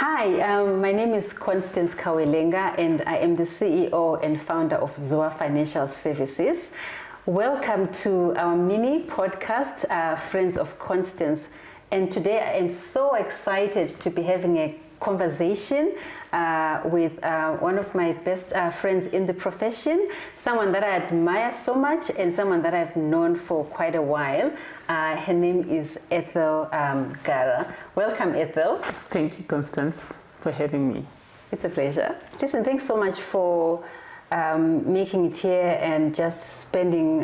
Hi, my name is Constance Kawelenga and I am the CEO and founder of Zuva Financial Services. Welcome to our mini podcast, Friends of Constance. And today I am so excited to be having a conversation with one of my best friends in the profession, someone that I admire so much and someone that I've known for quite a while. Her name is Ethel Gara. Welcome, Ethel. Thank you, Constance, for having me. It's a pleasure. Listen, thanks so much for making it here and just spending,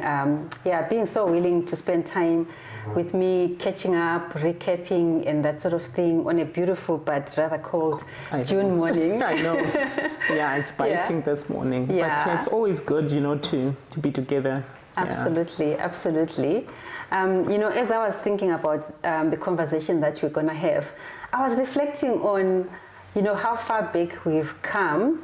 being so willing to spend time with me, catching up, recapping, and that sort of thing on a beautiful but rather cold June morning. I know. Yeah, it's biting this morning. Yeah. But it's always good, to be together. Absolutely, absolutely. As I was thinking about the conversation that we're going to have, I was reflecting on, how far back we've come.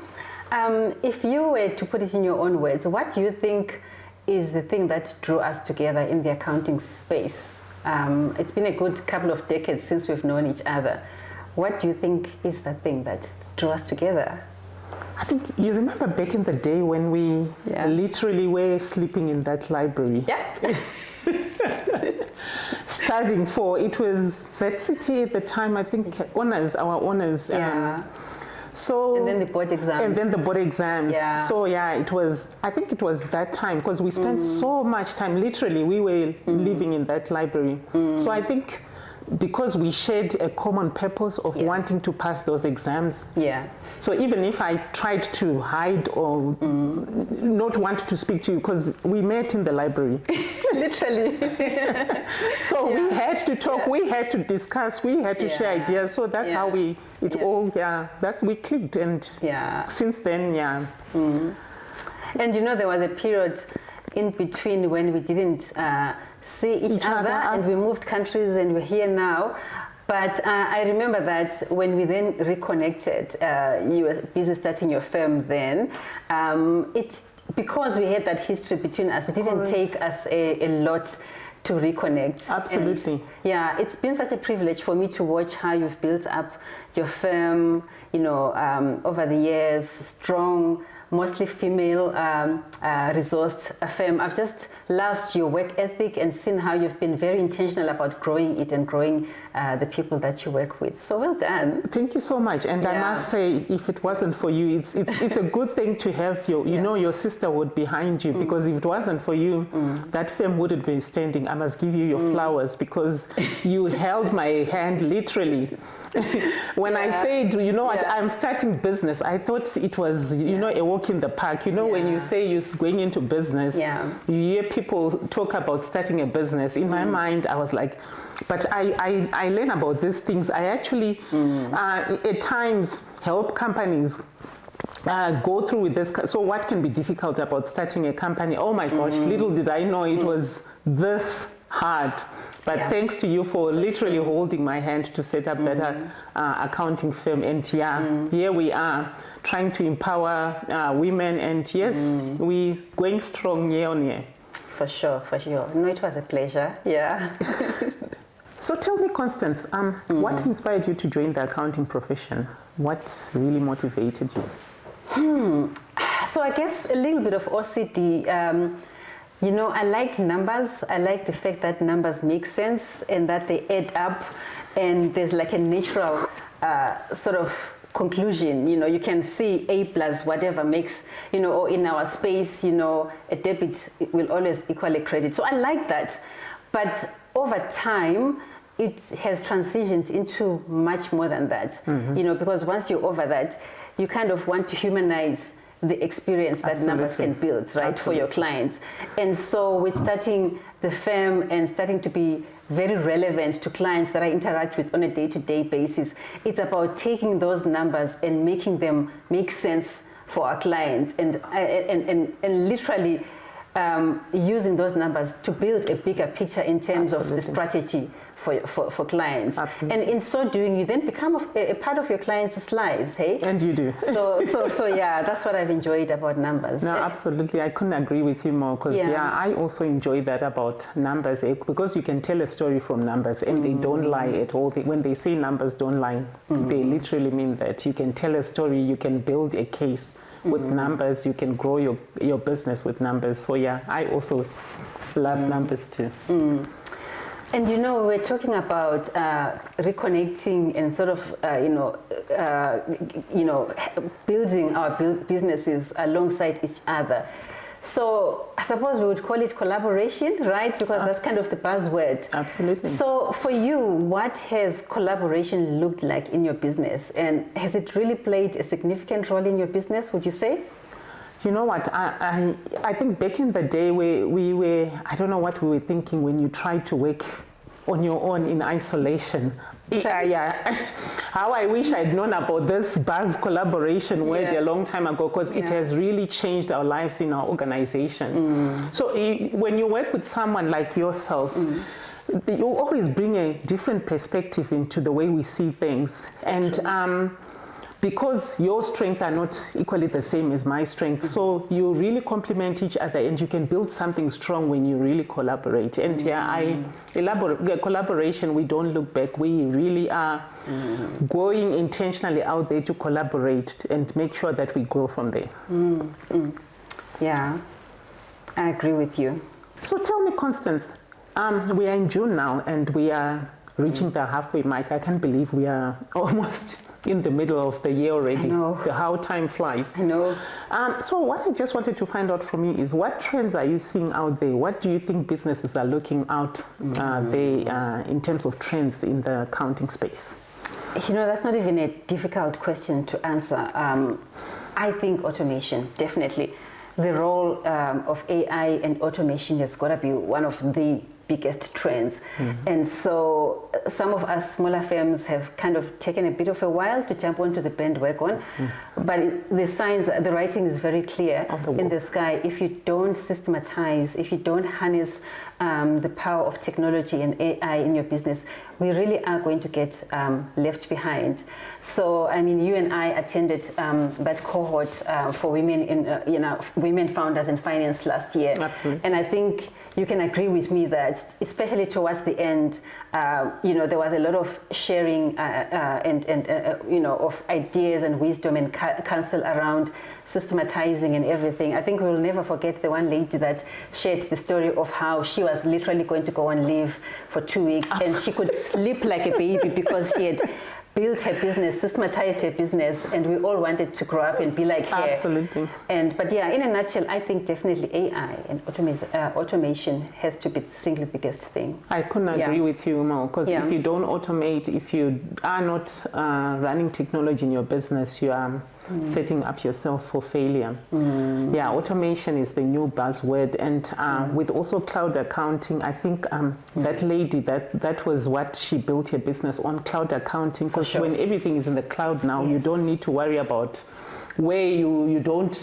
If you were to put it in your own words, what do you think is the thing that drew us together in the accounting space? It's been a good couple of decades since we've known each other. What do you think is the thing that drew us together? I think you remember back in the day when we literally were sleeping in that library. Yeah. Studying for, it was ZCT at the time, I think, our honors. Yeah. So, and then the board exams. And then the board exams. Yeah. So I think it was that time because we spent so much time, literally, we were living in that library. So I think because we shared a common purpose of wanting to pass those exams. Yeah. So even if I tried to hide or not want to speak to you, because we met in the library. Literally. So we had to talk, we had to discuss, we had to share ideas. So that's how we clicked. And since then, And there was a period in between when we didn't see each other and we moved countries and we're here now. But I remember that when we then reconnected, you were busy starting your firm then. It's because we had that history between us. It didn't take us a lot to reconnect. Absolutely. And, it's been such a privilege for me to watch how you've built up your firm, over the years, strong, mostly female resourced firm. I've just loved your work ethic and seen how you've been very intentional about growing it and growing the people that you work with. So well done. Thank you so much. And I must say, if it wasn't for you, it's a good thing to have your sisterhood behind you, because if it wasn't for you, that firm wouldn't be standing. I must give you your flowers, because you held my hand literally. When I said, what, I'm starting business, I thought it was, a walk in the park. When you say you're going into business, you hear people talk about starting a business. In my mind, I was like, but I learn about these things. I actually, at times, help companies go through with this. So what can be difficult about starting a company? Oh my gosh, little did I know it was this hard. But thanks to you for literally holding my hand to set up that accounting firm. And here we are trying to empower women. And yes, we're going strong year on year. For sure, for sure. No, it was a pleasure. Yeah. So tell me, Constance, what inspired you to join the accounting profession? What really motivated you? So I guess a little bit of OCD. I like numbers. I like the fact that numbers make sense and that they add up, and there's like a natural sort of conclusion. You can see A plus whatever makes, or in our space, a debit will always equal a credit. So I like that. But over time, it has transitioned into much more than that, because once you're over that, you kind of want to humanize the experience that numbers can build, right, for your clients. And so with starting the firm and starting to be very relevant to clients that I interact with on a day-to-day basis, it's about taking those numbers and making them make sense for our clients and literally using those numbers to build a bigger picture in terms of the strategy for clients. Absolutely. And in so doing, you then become a part of your clients' lives, hey? And you do. So yeah, that's what I've enjoyed about numbers. No, absolutely. I couldn't agree with you more because, I also enjoy that about numbers because you can tell a story from numbers and they don't lie at all. When they say numbers don't lie, they literally mean that. You can tell a story, you can build a case with numbers, you can grow your business with numbers. So yeah, I also love numbers too. And we're talking about reconnecting and sort of, building our businesses alongside each other. So I suppose we would call it collaboration, right? Because that's kind of the buzzword. Absolutely. So for you, what has collaboration looked like in your business? And has it really played a significant role in your business, would you say? You know what, I think back in the day we were, I don't know what we were thinking when you tried to work on your own in isolation. How I wish I'd known about this buzz collaboration word a long time ago, because it has really changed our lives in our organization. So when you work with someone like yourselves, you always bring a different perspective into the way we see things. And because your strengths are not equally the same as my strength, so you really complement each other and you can build something strong when you really collaborate. And collaboration, we don't look back. We really are going intentionally out there to collaborate and make sure that we grow from there. Yeah, I agree with you. So tell me, Constance, we are in June now and we are reaching the halfway mark. I can't believe we are almost in the middle of the year already. I know. How time flies. I know. So what I just wanted to find out from you is, what trends are you seeing out there? What do you think businesses are looking out there in terms of trends in the accounting space? That's not even a difficult question to answer. I think automation, definitely. The role of AI and automation has got to be one of the biggest trends. And so some of us smaller firms have kind of taken a bit of a while to jump onto the bandwagon, but the writing is very clear in the sky. If you don't systematize, if you don't harness the power of technology and AI in your business, we really are going to get left behind. So, I mean, you and I attended that cohort for women in, women founders in finance last year. Absolutely. And I think you can agree with me that, especially towards the end, there was a lot of sharing of ideas and wisdom and counsel around systematizing and everything. I think we'll never forget the one lady that shared the story of how she was literally going to go on leave for 2 weeks. Absolutely. And she could sleep like a baby because she had built her business, systematized her business, and we all wanted to grow up and be like her. Absolutely. But yeah, in a nutshell, I think definitely AI and automation has to be the single biggest thing. I couldn't agree with you more, because if you don't automate, if you are not running technology in your business, you are setting up yourself for failure. Yeah, automation is the new buzzword, and with also cloud accounting, I think that lady, that was what she built her business on, cloud accounting, because when everything is in the cloud now, you don't need to worry about where you don't,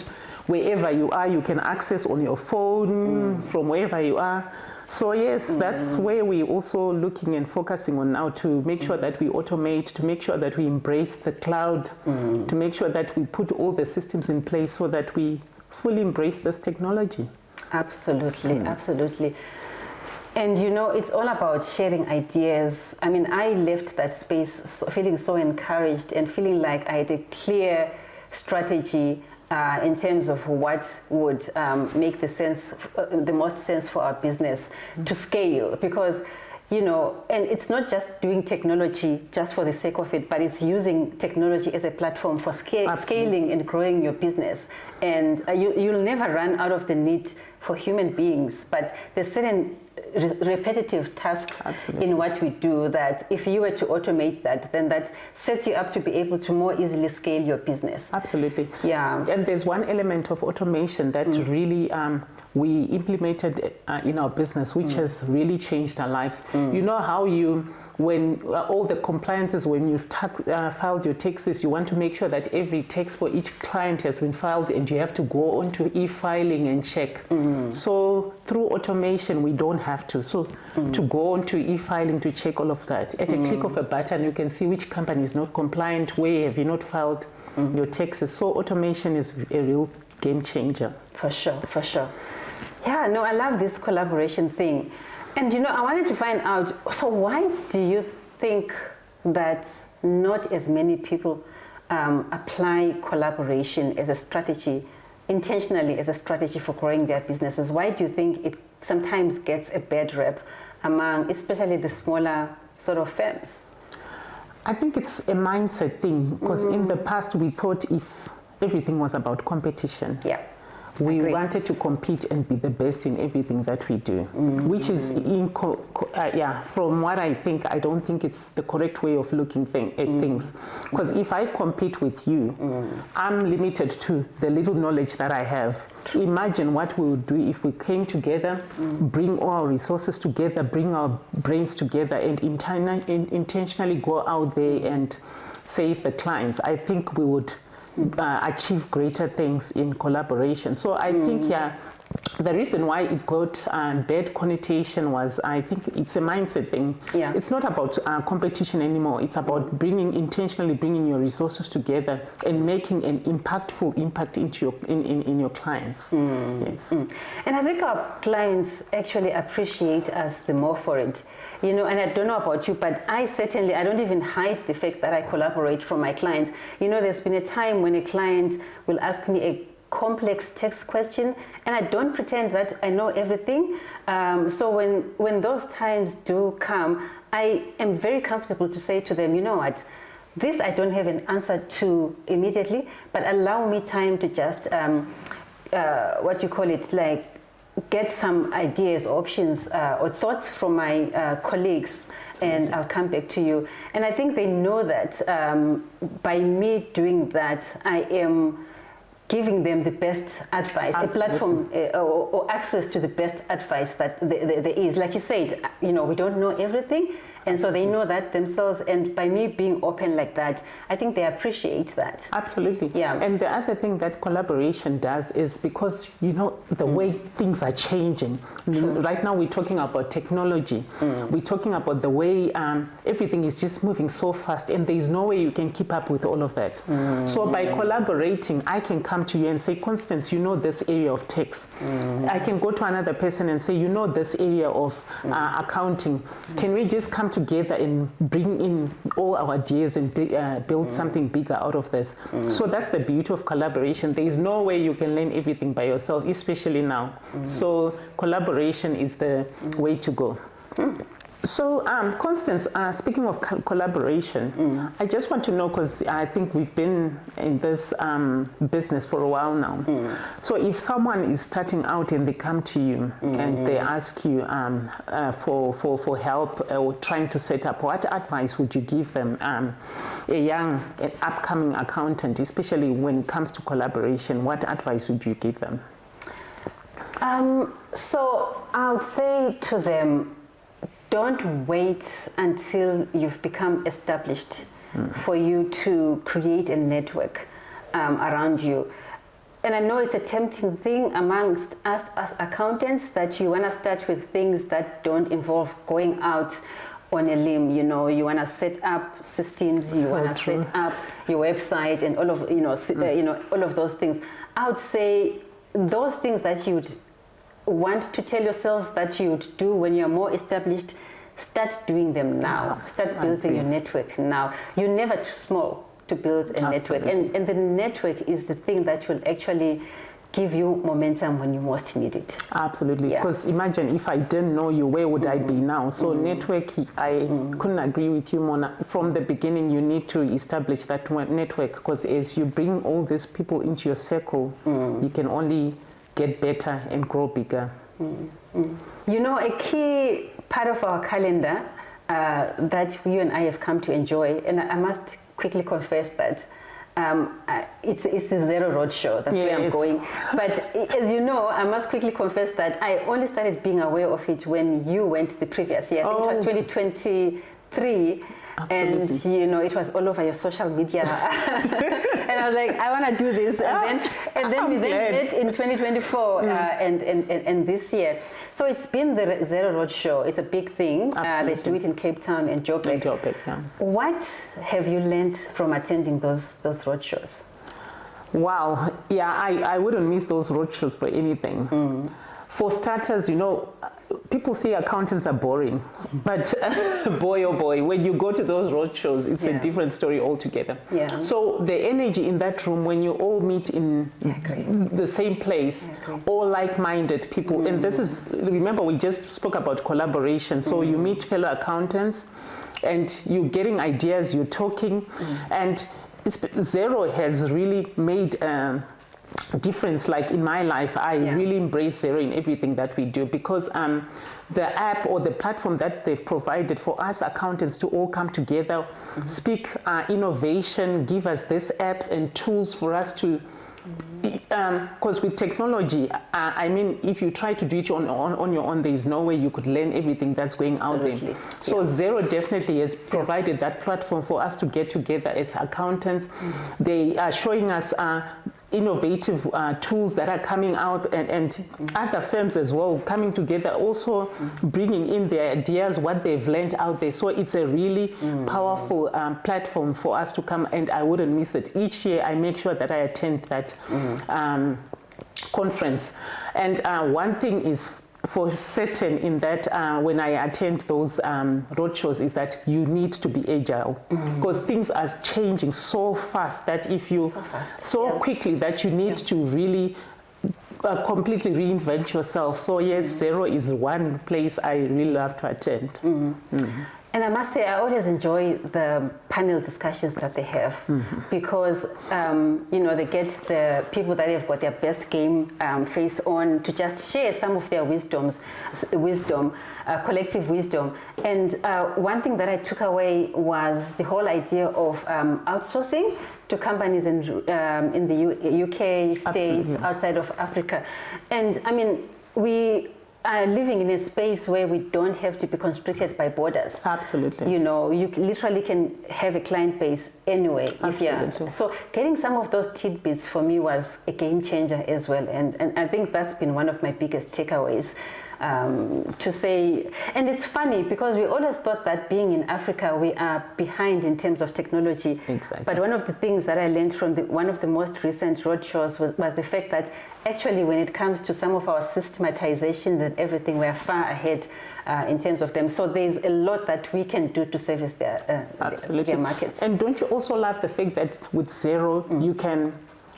wherever you are, you can access on your phone from wherever you are. So yes, that's where we're also looking and focusing on now, to make sure that we automate, to make sure that we embrace the cloud, to make sure that we put all the systems in place so that we fully embrace this technology. Absolutely, absolutely. And it's all about sharing ideas. I mean, I left that space feeling so encouraged and feeling like I had a clear strategy in terms of what would make the most sense for our business to scale, because and it's not just doing technology just for the sake of it, but it's using technology as a platform for scaling and growing your business. And you'll never run out of the need for human beings, but there's certain repetitive tasks in what we do that if you were to automate that, then that sets you up to be able to more easily scale your business. Absolutely. Yeah. And there's one element of automation that really we implemented in our business, which has really changed our lives. You know how when all the compliances, when you've filed your taxes, you want to make sure that every tax for each client has been filed, and you have to go onto e-filing and check. So through automation, we don't have to. So to go onto e-filing to check all of that. At a click of a button, you can see which company is not compliant, where have you not filed your taxes. So automation is a real game changer. For sure, for sure. Yeah, no, I love this collaboration thing. And I wanted to find out, so why do you think that not as many people apply collaboration as a strategy, intentionally as a strategy for growing their businesses? Why do you think it sometimes gets a bad rep among, especially the smaller sort of firms? I think it's a mindset thing, because in the past we thought if everything was about competition. Yeah. We wanted to compete and be the best in everything that we do, which is, from what I think, I don't think it's the correct way of looking at things. Because if I compete with you, I'm limited to the little knowledge that I have. Imagine what we would do if we came together, bring all our resources together, bring our brains together, and intentionally go out there and save the clients. I think we would achieve greater things in collaboration. So I think, the reason why it got bad connotation was, I think it's a mindset thing. Yeah. It's not about competition anymore. It's about intentionally bringing your resources together and making an impactful impact into in your clients. Yes. And I think our clients actually appreciate us the more for it. And I don't know about you, but I don't even hide the fact that I collaborate from my clients. There's been a time when a client will ask me a complex text question, and I don't pretend that I know everything. So when those times do come, I am very comfortable to say to them, you know what, this I don't have an answer to immediately, but allow me time to just get some ideas, options, or thoughts from my colleagues, and I'll come back to you. And I think they know that by me doing that, I am giving them the best advice, a platform or access to the best advice that there is. Like you said, we don't know everything, and so they know that themselves. And by me being open like that, I think they appreciate that. Absolutely. Yeah. And the other thing that collaboration does is, because the way things are changing. Right now we're talking about technology. We're talking about the way everything is just moving so fast, and there's no way you can keep up with all of that. So by collaborating, I can come to you and say, Constance, this area of text. I can go to another person and say, this area of accounting. Can we just come together and bring in all our ideas and build something bigger out of this? So that's the beauty of collaboration. There is no way you can learn everything by yourself, especially now. So collaboration is the way to go. So, Constance, speaking of collaboration, I just want to know, because I think we've been in this business for a while now. So if someone is starting out and they come to you and they ask you for help or trying to set up, what advice would you give them, a young upcoming accountant, especially when it comes to collaboration? What advice would you give them? So I would say to them, don't wait until you've become established for you to create a network around you. And I know it's a tempting thing amongst us as accountants that you want to start with things that don't involve going out on a limb. You want to set up systems, you want to set up your website, and all of all of those things. I would say those things that you'd want to tell yourselves that you would do when you're more established, start doing them now. Start building your network now. You're never too small to build a network, and the network is the thing that will actually give you momentum when you most need it. Absolutely, because imagine if I didn't know you, where would I be now? So network, I couldn't agree with you, Mona. From the beginning, you need to establish that network, because as you bring all these people into your circle, you can only get better and grow bigger. A key part of our calendar that you and I have come to enjoy, and I must quickly confess that it's the Xero Roadshow. That's where I'm going. But as you know, I must quickly confess that I only started being aware of it when you went the previous year. I think it was 3. Absolutely. And it was all over your social media. And I was like, I want to do this. And then we met in 2024 and this year. So it's been the Xero Roadshow. It's a big thing. They do it in Cape Town and Joburg. Yeah. What have you learned from attending those roadshows? Wow. Yeah, I wouldn't miss those roadshows for anything. For starters, people say accountants are boring, but boy, oh boy, when you go to those roadshows, it's a different story altogether. Yeah. So the energy in that room, when you all meet in the same place, all like-minded people, and this is, remember we just spoke about collaboration, so you meet fellow accountants, and you're getting ideas, you're talking, and Xero has really made difference. Like in my life, I really embrace Xero in everything that we do, because the app or the platform that they've provided for us accountants to all come together, speak innovation, give us these apps and tools for us to because with technology, I mean, if you try to do it on your own, there is no way you could learn everything that's going out there. So Xero definitely has provided that platform for us to get together as accountants. They are showing us innovative tools that are coming out, and other firms as well coming together, also bringing in their ideas, what they've learned out there. So it's a really powerful platform for us to come, and I wouldn't miss it. Each year I make sure that I attend that conference. And one thing is for certain in that when I attend those roadshows is that you need to be agile, because things are changing so fast that if you quickly that you need to really completely reinvent yourself. So yes, Xero is one place I really love to attend. And I must say, I always enjoy the panel discussions that they have, because, they get the people that have got their best game face on to just share some of their wisdom, collective wisdom. And one thing that I took away was the whole idea of outsourcing to companies in the UK, States, outside of Africa. And I mean, we are living in a space where we don't have to be constricted by borders. Absolutely. You literally can have a client base anyway. Absolutely. So getting some of those tidbits for me was a game changer as well. And I think that's been one of my biggest takeaways. To say, and it's funny because we always thought that being in Africa we are behind in terms of technology. Exactly. But one of the things that I learned from one of the most recent roadshows was the fact that actually when it comes to some of our systematization and everything, we are far ahead in terms of them. So there's a lot that we can do to service their markets. And don't you also love the fact that with Xero you can,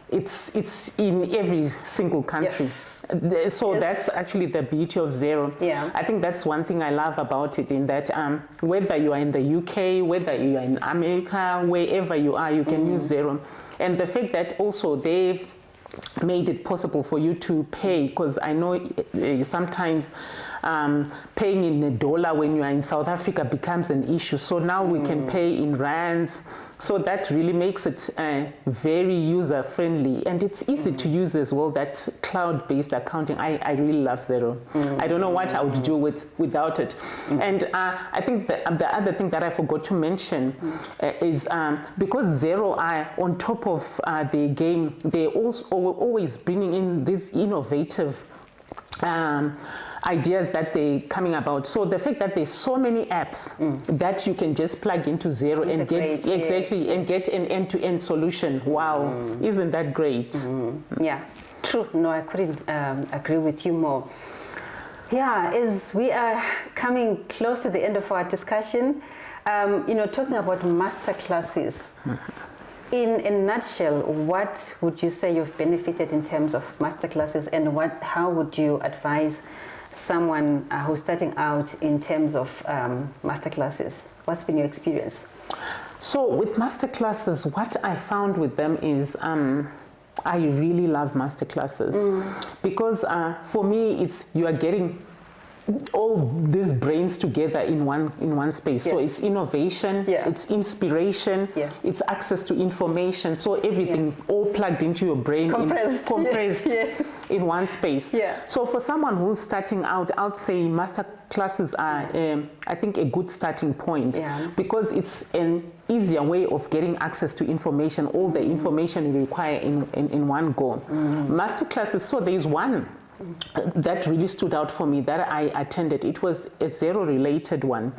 it's in every single country. Yes. So that's actually the beauty of Xero. Yeah. I think that's one thing I love about it, in that whether you are in the UK, whether you are in America, wherever you are, you can use Xero. And the fact that also they've made it possible for you to pay, because I know sometimes paying in $1 when you are in South Africa becomes an issue. So now we can pay in rands. So that really makes it very user-friendly, and it's easy to use as well, that cloud-based accounting. I really love Xero. I don't know what I would do without it. And I think the other thing that I forgot to mention is because Xero are on top of the game, they're also always bringing in these innovative ideas that they're coming about. So the fact that there's so many apps that you can just plug into Xero and get and get an end-to-end solution. Wow, isn't that great? Yeah, true. No, I couldn't agree with you more. Yeah, as we are coming close to the end of our discussion, talking about master classes. In a nutshell, what would you say you've benefited in terms of masterclasses, and how would you advise someone who's starting out in terms of masterclasses? What's been your experience? So with masterclasses, what I found with them is I really love masterclasses because for me, you are getting all these brains together in one space. Yes. So it's innovation, it's inspiration, it's access to information. So everything all plugged into your brain, compressed in one space. So for someone who's starting out, I'd say master classes are, I think, a good starting point because it's an easier way of getting access to information, all the information you require in one go. Master classes, so there's one that really stood out for me that I attended. It was a Xero related one.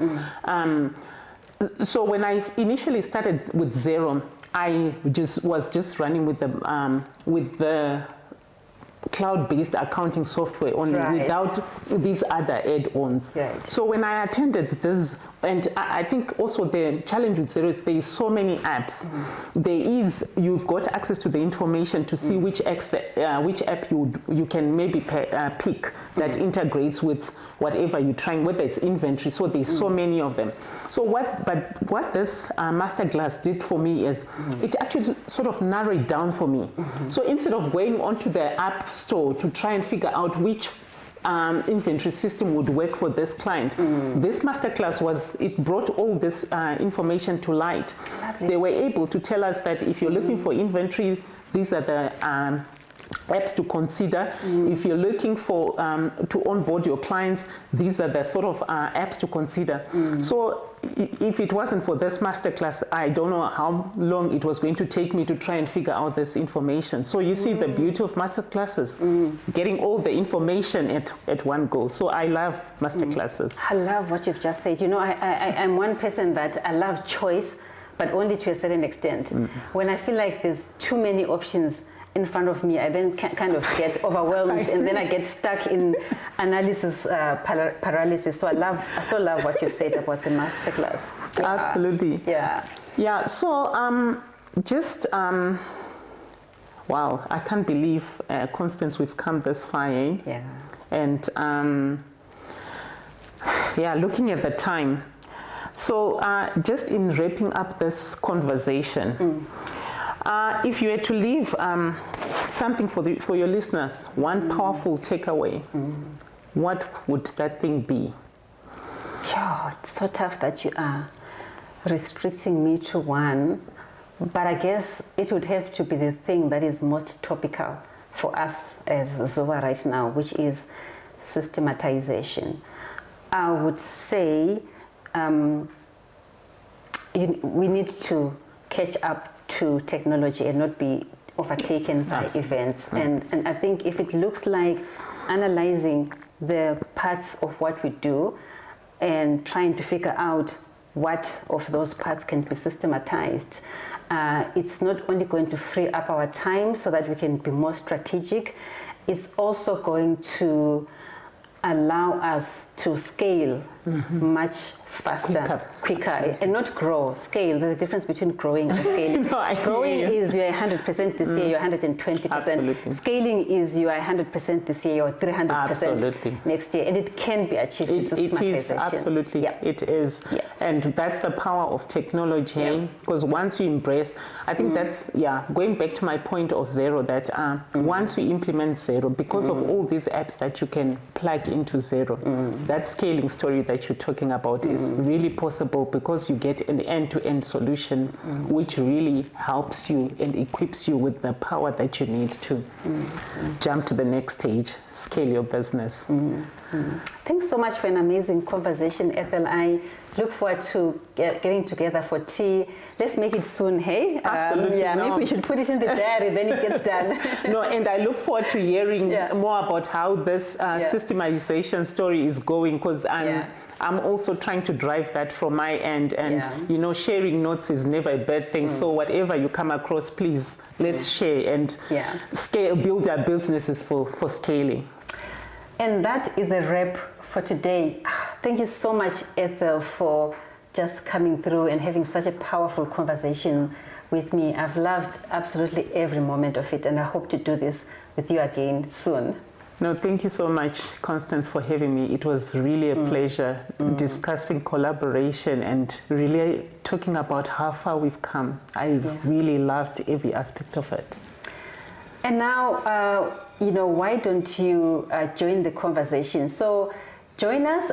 So when I initially started with Xero, I was just running with the cloud-based accounting software only, without these other add-ons. So when I attended this, and I think also the challenge with Xero is there is so many apps. You've got access to the information to see which app you can maybe pick that integrates with whatever you're trying, whether it's inventory. So there's so many of them. So what this masterclass did for me is it actually sort of narrowed down for me. So instead of going onto the app store to try and figure out which inventory system would work for this client, this masterclass it brought all this information to light. They were able to tell us that if you're looking for inventory, these are the apps to consider. If you're looking for to onboard your clients, these are the sort of apps to consider. So if it wasn't for this masterclass, I don't know how long it was going to take me to try and figure out this information. So you see the beauty of masterclasses, getting all the information at one go. So I love masterclasses. I love what you've just said. You know, I'm one person that I love choice, but only to a certain extent. When I feel like there's too many options in front of me, I then kind of get overwhelmed and then I get stuck in analysis paralysis. So I so love what you've said about the masterclass. Absolutely. Yeah. So wow, I can't believe, Constance, we've come this far, eh? And looking at the time. So just in wrapping up this conversation, if you were to leave something for your listeners, one powerful takeaway, what would that thing be? It's so tough that you are restricting me to one, but I guess it would have to be the thing that is most topical for us as Zuva right now, which is systematization. I would say we need to catch up to technology and not be overtaken by events. And I think if it looks like analyzing the parts of what we do and trying to figure out what of those parts can be systematized, it's not only going to free up our time so that we can be more strategic, it's also going to allow us to scale much faster, quicker, and not grow, scale. There's a difference between growing and scaling. Growing is you're 100% this year, you're 120%. Scaling is you are 100% this year, you're 300% next year, and it can be achieved with systematization. It is, absolutely, it is. And that's the power of technology, because once you embrace, I think that's, going back to my point of Xero, that once you implement Xero, because of all these apps that you can plug into Xero, that scaling story that you're talking about is really possible because you get an end-to-end solution which really helps you and equips you with the power that you need to jump to the next stage, scale your business. Thanks so much for an amazing conversation, Ethel. I look forward to getting together for tea. Let's make it soon, hey? Absolutely. Maybe we should put it in the diary, then it gets done. And I look forward to hearing more about how this systemization story is going, because I'm also trying to drive that from my end, and sharing notes is never a bad thing. So whatever you come across, please let's share and scale, build our businesses for scaling. And that is a wrap for today. Thank you so much, Ethel, for just coming through and having such a powerful conversation with me. I've loved absolutely every moment of it, and I hope to do this with you again soon. No, thank you so much, Constance, for having me. It was really a pleasure discussing collaboration and really talking about how far we've come. I really loved every aspect of it. And now, why don't you join the conversation? So Join us,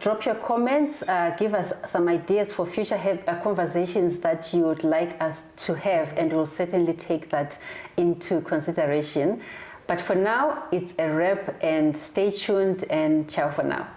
drop your comments, give us some ideas for future conversations that you would like us to have, and we'll certainly take that into consideration. But for now, it's a wrap, and stay tuned, and ciao for now.